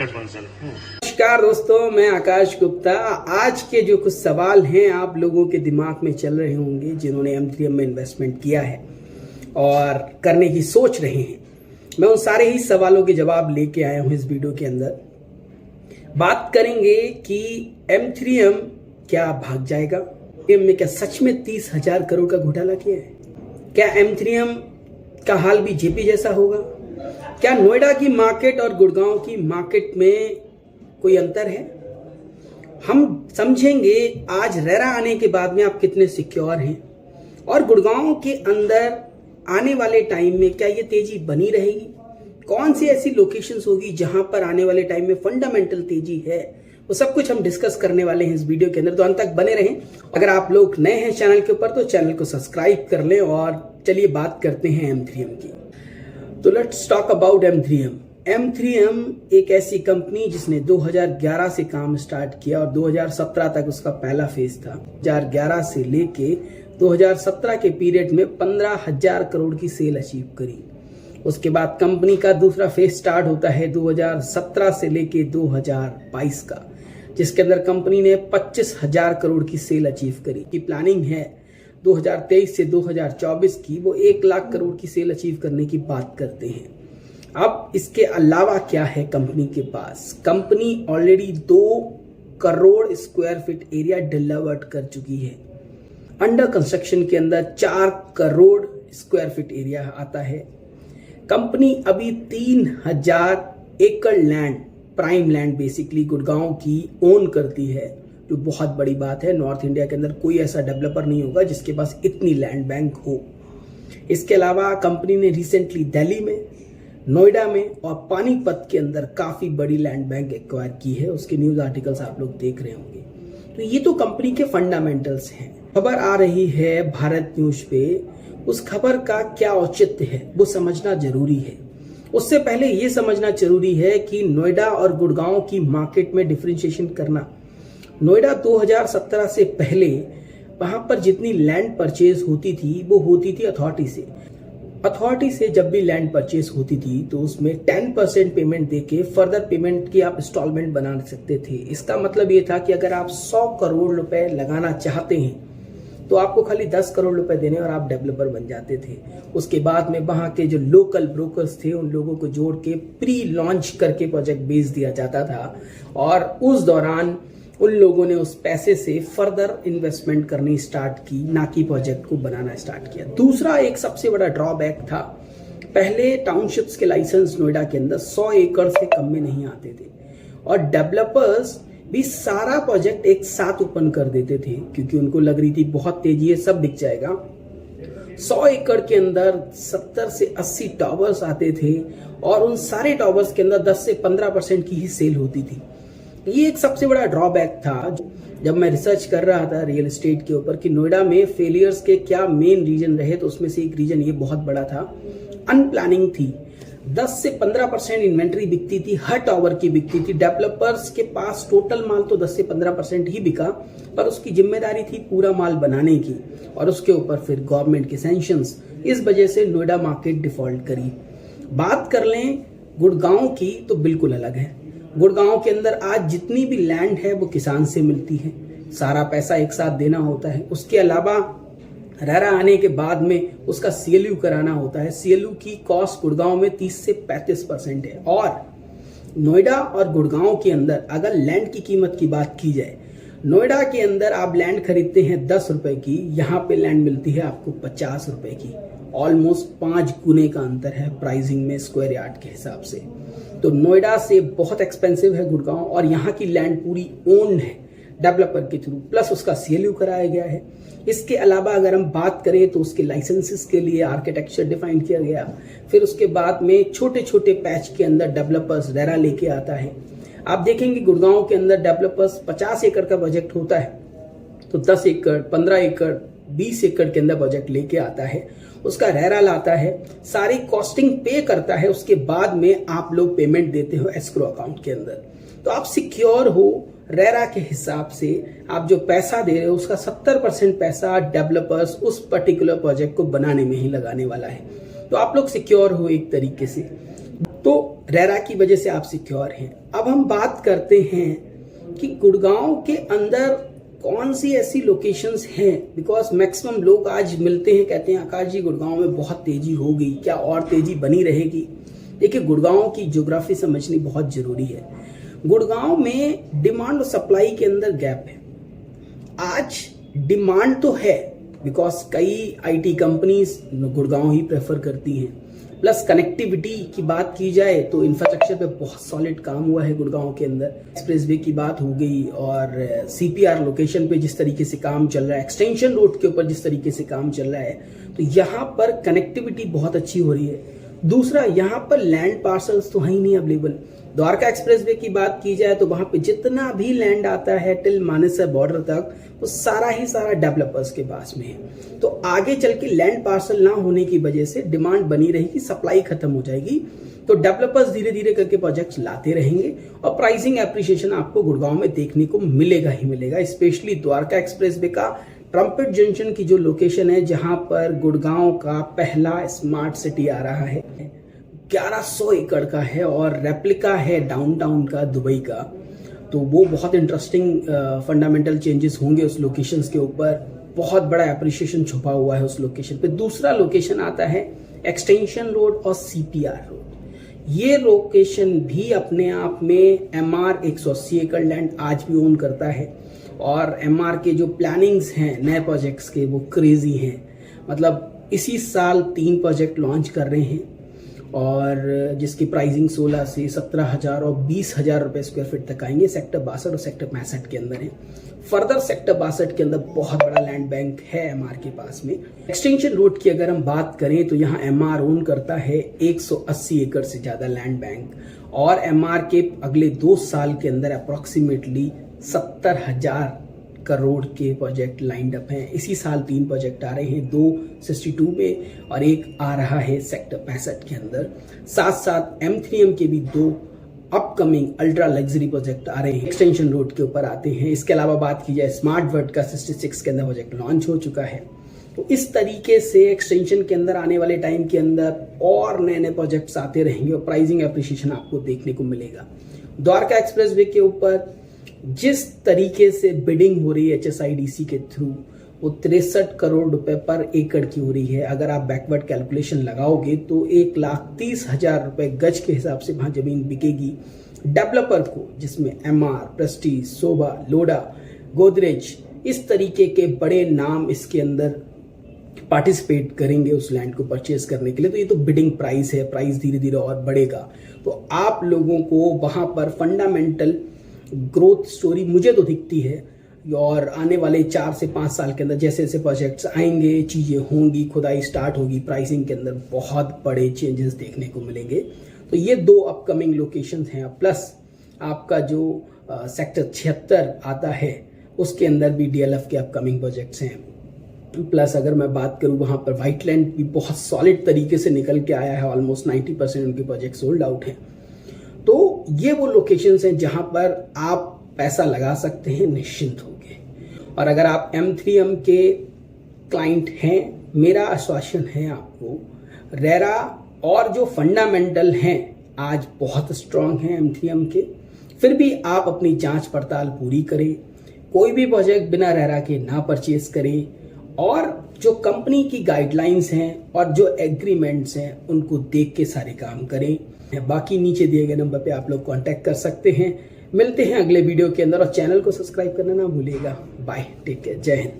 नमस्कार दोस्तों, मैं आकाश गुप्ता। आज के जो कुछ सवाल हैं आप लोगों के दिमाग में चल रहे होंगे, जिन्होंने M3M में इन्वेस्टमेंट किया है और करने की सोच रहे हैं, मैं उन सारे ही सवालों के जवाब लेके आया हूं इस वीडियो के अंदर। बात करेंगे कि M3M क्या भाग जाएगा, M में क्या सच में 30,000 करोड़ का घोटाला किया है, क्या M3M का हाल भी जेपी जैसा होगा, क्या नोएडा की मार्केट और गुड़गांव की मार्केट में कोई अंतर है। हम समझेंगे आज रेरा आने के बाद में आप कितने सिक्योर हैं और गुड़गांव के अंदर आने वाले टाइम में क्या ये तेजी बनी रहेगी, कौन सी ऐसी लोकेशंस होगी जहां पर आने वाले टाइम में फंडामेंटल तेजी है, वो सब कुछ हम डिस्कस करने वाले हैं इस वीडियो के अंदर। तो अंत तक बने रहें। अगर आप लोग नए हैं चैनल के ऊपर तो चैनल को सब्सक्राइब कर लें और चलिए बात करते हैं M3M की। तो let's talk about M3M। M3M एक ऐसी कंपनी जिसने 2011 से काम स्टार्ट किया और 2017 तक उसका पहला फेज था। 2011 से लेके 2017 के पीरियड में 15,000 करोड़ की सेल अचीव करी। उसके बाद कंपनी का दूसरा फेज स्टार्ट होता है 2017 से लेके 2022 का, जिसके अंदर कंपनी ने 25,000 करोड़ की सेल अचीव करी। की प्लानिंग है 2023 से 2024 की, वो 1 लाख करोड़ की सेल अचीव करने की बात करते हैं। अब इसके अलावा क्या है कंपनी के पास, company already 2 crore square feet area delivered कर चुकी है। अंडर कंस्ट्रक्शन के अंदर 4 करोड़ स्क्वायर फीट एरिया आता है। कंपनी अभी 3,000 एकड़ land, prime land basically Gurgaon की ओन करती है, जो बहुत बड़ी बात है। नॉर्थ इंडिया के अंदर कोई ऐसा डेवलपर नहीं होगा जिसके पास इतनी लैंड बैंक हो। इसके अलावा कंपनी ने रिसेंटली दिल्ली में, नोएडा में और पानीपत के अंदर काफी बड़ी लैंड बैंक एक्वायर की है। उसके न्यूज आर्टिकल्स आप लोग देख रहे होंगे। तो ये तो कंपनी के फंडामेंटल्स हैं। खबर आ रही है भारत न्यूज पे, उस खबर का क्या औचित्य है वो समझना जरूरी है। उससे पहले ये समझना जरूरी है कि नोएडा और गुड़गांव की मार्केट में डिफरेंशिएशन करना। नोएडा 2017 से पहले वहां पर जितनी लैंड परचेज होती थी वो होती थी अथॉरिटी से। अथॉरिटी से जब भी लैंड परचेज होती थी तो उसमें 10% पेमेंट देके फर्दर पेमेंट की आप इंस्टॉलमेंट बना सकते थे। इसका मतलब ये था कि अगर आप 100 करोड़ रुपए लगाना चाहते हैं तो आपको खाली 10 करोड़ रुपए देने और आप डेवलपर बन जाते थे। उसके बाद में वहां के जो लोकल ब्रोकर्स थे उन लोगों को जोड़ के प्री लॉन्च करके प्रोजेक्ट बेच दिया जाता था और उस दौरान उन लोगों ने उस पैसे से फर्दर इन्वेस्टमेंट करनी स्टार्ट की, ना कि प्रोजेक्ट को बनाना स्टार्ट किया। दूसरा एक सबसे बड़ा ड्रॉबैक था, पहले टाउनशिप्स के लाइसेंस नोएडा के अंदर 100 एकड़ से कम में नहीं आते थे और डेवलपर्स भी सारा प्रोजेक्ट एक साथ ओपन कर देते थे क्योंकि उनको लग रही थी बहुत तेजी है, सब बिक जाएगा। 100 एकड़ के अंदर 70 से 80 टावर्स आते थे और उन सारे टावर्स के अंदर 10 से 15% की ही सेल होती थी। ये एक सबसे बड़ा ड्रॉबैक था जब मैं रिसर्च कर रहा था रियल एस्टेट के ऊपर कि नोएडा में फेलियर्स के क्या मेन रीजन रहे, तो उसमें से एक रीजन ये बहुत बड़ा था, अनप्लानिंग थी। 10 से 15% इन्वेंट्री बिकती थी, हर टावर की बिकती थी। डेवलपर्स के पास टोटल माल तो 10 से 15% ही बिका, पर उसकी जिम्मेदारी थी पूरा माल बनाने की और उसके ऊपर फिर गवर्नमेंट के सैंक्शंस। इस वजह से नोएडा मार्केट डिफॉल्ट करी। बात कर लें गुड़गांव की तो बिल्कुल अलग है। गुड़गांव के अंदर आज जितनी भी लैंड है वो किसान से मिलती है, सारा पैसा एक साथ देना होता है। उसके अलावा रेरा आने के बाद में उसका CLU कराना होता है। CLU की कॉस्ट गुड़गांव में 30 से 35% है। और नोएडा और गुड़गांव के अंदर अगर लैंड की कीमत की बात की जाए, नोएडा के अंदर आप लैंड खरीदते हैं 10 रुपए की, यहाँ पे लैंड मिलती है आपको 50 रुपए की। ऑलमोस्ट 5 गुने का अंतर है प्राइसिंग में स्क्वायर यार्ड के हिसाब से। तो नोएडा से बहुत एक्सपेंसिव है गुड़गांव और यहाँ की लैंड पूरी ओन्ड है डेवलपर के थ्रू, प्लस उसका CLU कराया गया है। इसके अलावा अगर हम बात करें तो उसके लाइसेंसेस के लिए आर्किटेक्चर डिफाइन किया गया। फिर उसके बाद में छोटे छोटे पैच के अंदर डेवलपर्स रेरा लेके आता है। आप देखेंगे गुड़गांव के अंदर डेवलपर्स 50 एकड़ का प्रोजेक्ट होता है तो 10 एकड़, 15 एकड़, 20 एकड़ के अंदर प्रोजेक्ट लेके आता है, उसका रेरा लाता है, सारी कॉस्टिंग पे करता है। उसके बाद में आप लोग पेमेंट देते हो एस्क्रो अकाउंट के अंदर, तो आप सिक्योर हो। रेरा के हिसाब से आप जो पैसा दे रहे हो उसका 70% पैसा डेवलपर्स उस पर्टिकुलर प्रोजेक्ट को बनाने में ही लगाने वाला है, तो आप लोग सिक्योर हो एक तरीके से। तो रेरा की वजह से आप सिक्योर हैं। अब हम बात करते हैं कि गुड़गांव के अंदर कौन सी ऐसी लोकेशंस हैं, बिकॉज मैक्सिमम लोग आज मिलते हैं कहते हैं आकाश जी गुड़गांव में बहुत तेजी हो गई, क्या और तेजी बनी रहेगी? देखिए, गुड़गांव की ज्योग्राफी समझनी बहुत जरूरी है। गुड़गांव में डिमांड और सप्लाई के अंदर गैप है। आज डिमांड तो है बिकॉज कई IT companies Gurgaon he prefer करती हैं, प्लस कनेक्टिविटी की बात की जाए तो इंफ्रास्ट्रक्चर पे बहुत सॉलिड काम हुआ है गुड़गांव के अंदर। एक्सप्रेसवे की बात हो गई और सीपीआर लोकेशन पे जिस तरीके से काम चल रहा है, एक्सटेंशन रोड के ऊपर जिस तरीके से काम चल रहा है, तो यहाँ पर कनेक्टिविटी बहुत अच्छी हो रही है। दूसरा, यहाँ पर लैंड पार्सल्स तो है ही नहीं अवेलेबल। द्वारका एक्सप्रेसवे की बात की जाए तो वहां पे जितना भी लैंड आता है टिल मानेसर बॉर्डर तक, वो सारा ही सारा डेवलपर्स के पास में है। तो आगे चल के लैंड पार्सल ना होने की वजह से डिमांड बनी रहेगी, सप्लाई खत्म हो जाएगी, तो डेवलपर्स धीरे धीरे करके प्रोजेक्ट्स लाते रहेंगे और प्राइसिंग एप्रिसिएशन आपको गुड़गांव में देखने को मिलेगा ही मिलेगा। स्पेशली द्वारका एक्सप्रेसवे का ट्रम्पेट जंक्शन की जो लोकेशन है, जहां पर गुड़गांव का पहला स्मार्ट सिटी आ रहा है, 1100 एकड़ का है और रेप्लिका है डाउनटाउन का दुबई का, तो वो बहुत इंटरेस्टिंग फंडामेंटल चेंजेस होंगे उस लोकेशंस के ऊपर। बहुत बड़ा एप्रिसिएशन छुपा हुआ है उस लोकेशन पे। दूसरा लोकेशन आता है एक्सटेंशन रोड और सीपीआर रोड। ये लोकेशन भी अपने आप में एमआर 180 एकड़ लैंड आज भी ओन करता है और एमआर के जो प्लानिंग्स हैं नए प्रोजेक्ट्स के वो क्रेजी हैं। मतलब इसी साल 3 प्रोजेक्ट लॉन्च कर रहे हैं और जिसकी प्राइसिंग 16 से 17,000 और 20,000 रुपए स्क्वायर फीट तक आएंगे। सेक्टर 62 और सेक्टर 65 के अंदर है। फर्दर सेक्टर 62 के अंदर बहुत बड़ा लैंड बैंक है एमआर के पास में। एक्सटेंशन रोड की अगर हम बात करें तो यहाँ एमआर ओन करता है 180 एकड़ से ज्यादा लैंड बैंक और एमआर के अगले 2 साल के अंदर अप्रोक्सीमेटली 70,000 करोड़ के प्रोजेक्ट लाइंड अप हैं। इसी साल 3 प्रोजेक्ट आ रहे हैं, 2 62 में और 1 आ रहा है सेक्टर 65 के अंदर। साथ साथ M3M के भी 2 अपकमिंग अल्ट्रा लग्जरी प्रोजेक्ट आ रहे हैं, एक्सटेंशन रोड के ऊपर आते हैं। इसके अलावा बात की जाए स्मार्ट वर्ल्ड का 66 के अंदर प्रोजेक्ट लॉन्च हो चुका है। तो इस तरीके से एक्सटेंशन के अंदर आने वाले टाइम के अंदर और नए नए प्रोजेक्ट्स आते रहेंगे और प्राइसिंग एप्रिसिएशन आपको देखने को मिलेगा। द्वारका एक्सप्रेसवे के ऊपर जिस तरीके से बिडिंग हो रही है HSIDC के थ्रू, वो 63 करोड़ रुपए पर एकड़ की हो रही है। अगर आप बैकवर्ड कैलकुलेशन लगाओगे तो 1,30,000 रुपए गज के हिसाब से वहां जमीन बिकेगी डेवलपर को, जिसमें एमआर, प्रेस्टीज, शोभा, लोडा, गोदरेज, इस तरीके के बड़े नाम इसके अंदर पार्टिसिपेट करेंगे उस लैंड को परचेज करने के लिए। तो ये तो बिडिंग प्राइस है, प्राइस धीरे धीरे और बढ़ेगा। तो आप लोगों को वहां पर फंडामेंटल ग्रोथ स्टोरी मुझे तो दिखती है और आने वाले 4 से 5 साल के अंदर जैसे जैसे प्रोजेक्ट्स आएंगे, चीजें होंगी, खुदाई स्टार्ट होगी, प्राइसिंग के अंदर बहुत बड़े चेंजेस देखने को मिलेंगे। तो ये 2 अपकमिंग लोकेशंस हैं, प्लस आपका जो सेक्टर 76 आता है उसके अंदर भी DLF के अपकमिंग प्रोजेक्ट्स हैं। प्लस अगर मैं बात करूं वहां पर व्हाइटलैंड भी बहुत सॉलिड तरीके से निकल के आया है, ऑलमोस्ट 90% उनके प्रोजेक्ट सोल्ड आउट हैं। तो ये वो लोकेशंस हैं जहां पर आप पैसा लगा सकते हैं निश्चिंत होके। और अगर आप M3M के क्लाइंट हैं, मेरा आश्वासन है आपको, रेरा और जो फंडामेंटल हैं आज बहुत स्ट्रांग हैं M3M के, फिर भी आप अपनी जांच पड़ताल पूरी करें, कोई भी प्रोजेक्ट बिना रेरा के ना परचेज करें और जो कंपनी की गाइडलाइंस हैं और जो एग्रीमेंट्स हैं उनको देख के सारे काम करें। बाकी नीचे दिए गए नंबर पे आप लोग कांटेक्ट कर सकते हैं। मिलते हैं अगले वीडियो के अंदर और चैनल को सब्सक्राइब करना ना भूलिएगा। बाय, टेक केयर, जय हिंद।